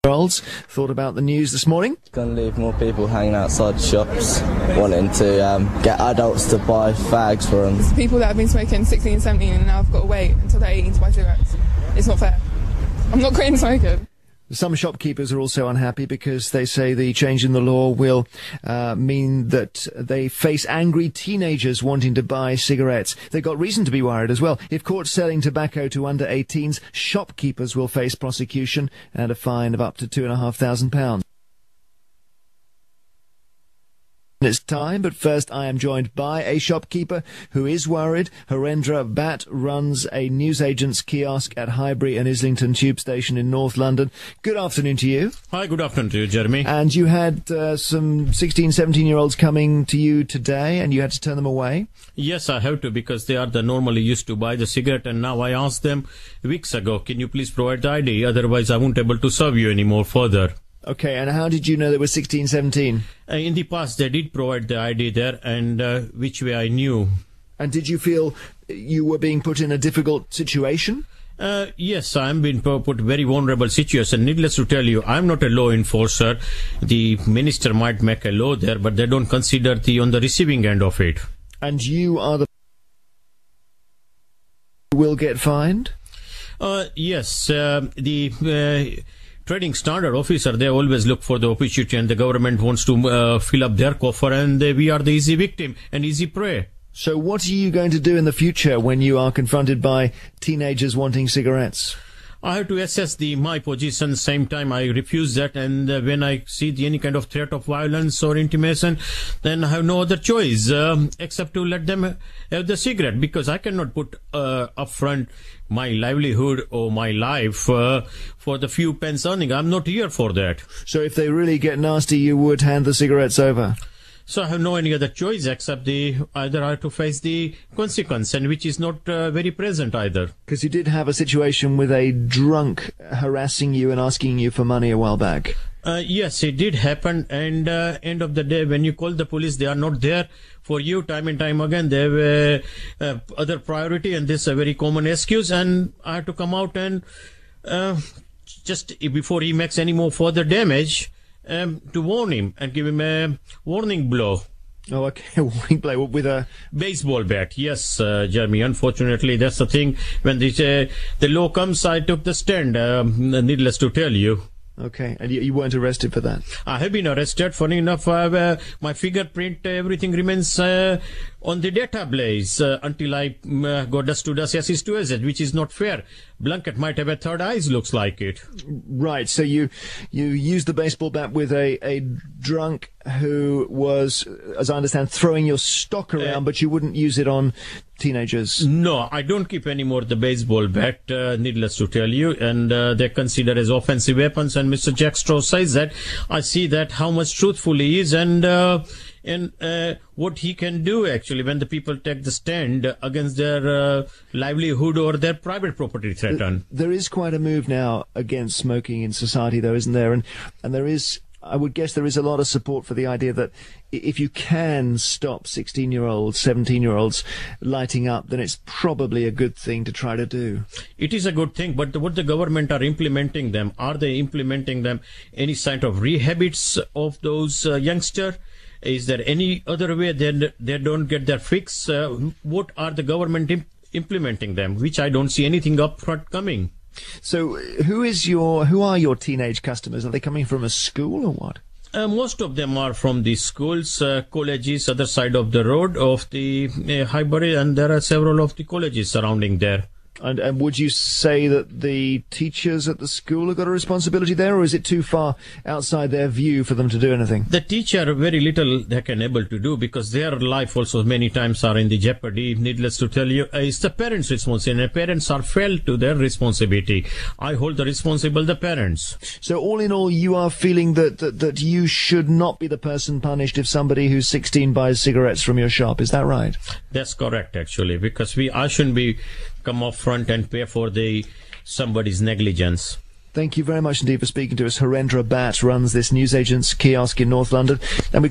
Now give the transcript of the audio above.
Olds thought about the news this morning. Going to leave more people hanging outside shops wanting to get adults to buy fags for them. People that have been smoking 16 and 17 and now have got to wait until they're 18 to buy cigarettes. It's not fair. I'm not quitting smoking. Some shopkeepers are also unhappy because they say the change in the law will mean that they face angry teenagers wanting to buy cigarettes. They've got reason to be worried as well. If caught selling tobacco to under 18s, shopkeepers will face prosecution and a fine of up to £2,500. It's time, but first I am joined by a shopkeeper who is worried. Harendra Bhatt runs a newsagent's kiosk at Highbury and Islington Tube Station in North London. Good afternoon to you. Hi, good afternoon to you, Jeremy. And you had some 16, 17-year-olds coming to you today, and you had to turn them away? Yes, I have to, because they are normally used to buy the cigarette, and now I asked them weeks ago, can you please provide the ID? Otherwise, I won't able to serve you anymore further. Okay, and how did you know they were 16, 17? In the past, they did provide the ID there, and which way I knew. And did you feel you were being put in a difficult situation? Yes, I'm being put very vulnerable situation. Needless to tell you, I'm not a law enforcer. The minister might make a law there, but they don't consider on the receiving end of it. And you are the who will get fined? Yes, the trading standard officer, they always look for the opportunity, and the government wants to fill up their coffer, and we are the easy victim and easy prey. So what are you going to do in the future when you are confronted by teenagers wanting cigarettes? I have to assess my position. Same time, I refuse that, and when I see any kind of threat of violence or intimidation, then I have no other choice except to let them have the cigarette, because I cannot put up front my livelihood or my life for the few pence earning. I'm not here for that. So if they really get nasty, you would hand the cigarettes over? So I have no any other choice except either I have to face the consequence, and which is not very present either. Because you did have a situation with a drunk harassing you and asking you for money a while back. Yes, it did happen, and end of the day, when you call the police, they are not there for you time and time again. They have other priority, and this is a very common excuse, and I have to come out and just before he makes any more further damage, to warn him and give him a warning blow. Oh, okay, a warning blow with a baseball bat. Yes, Jeremy. Unfortunately, that's the thing. When the law comes, I took the stand. Needless to tell you. Okay, and you weren't arrested for that? I have been arrested. Funny enough, my fingerprint, everything remains on the database until I go dust to dust, yes, to as which is not fair. Blanket might have a third eyes, looks like it. Right, so you used the baseball bat with a drunk who was, as I understand, throwing your stock around, but you wouldn't use it on teenagers. No, I don't keep anymore the baseball bat, needless to tell you, and they're considered as offensive weapons, and Mr. Jack Straw says that. I see that how much truthful he is, and what he can do actually when the people take the stand against their livelihood or their private property threatened. There is quite a move now against smoking in society, though, isn't there? And there is, I would guess there is a lot of support for the idea that if you can stop 16-year-olds, 17-year-olds lighting up, then it's probably a good thing to try to do. It is a good thing, but what the government are implementing them, are they implementing them any kind of rehabits of those youngsters? Is there any other way they don't get their fix? What are the government implementing them? Which I don't see anything up front coming. So who are your teenage customers? Are they coming from a school or what? Most of them are from the schools, colleges, other side of the road of the Highbury, and there are several of the colleges surrounding there. And would you say that the teachers at the school have got a responsibility there, or is it too far outside their view for them to do anything? The teacher, very little they can able to do, because their life also many times are in the jeopardy. Needless to tell you, it's the parents' responsibility, and parents are failed to their responsibility. I hold the responsible the parents. So all in all, you are feeling that you should not be the person punished if somebody who's 16 buys cigarettes from your shop. Is that right? That's correct, actually, because I shouldn't be come up front and pay for somebody's negligence. Thank you very much indeed for speaking to us. Harendra Bhatt runs this newsagent's kiosk in North London. And we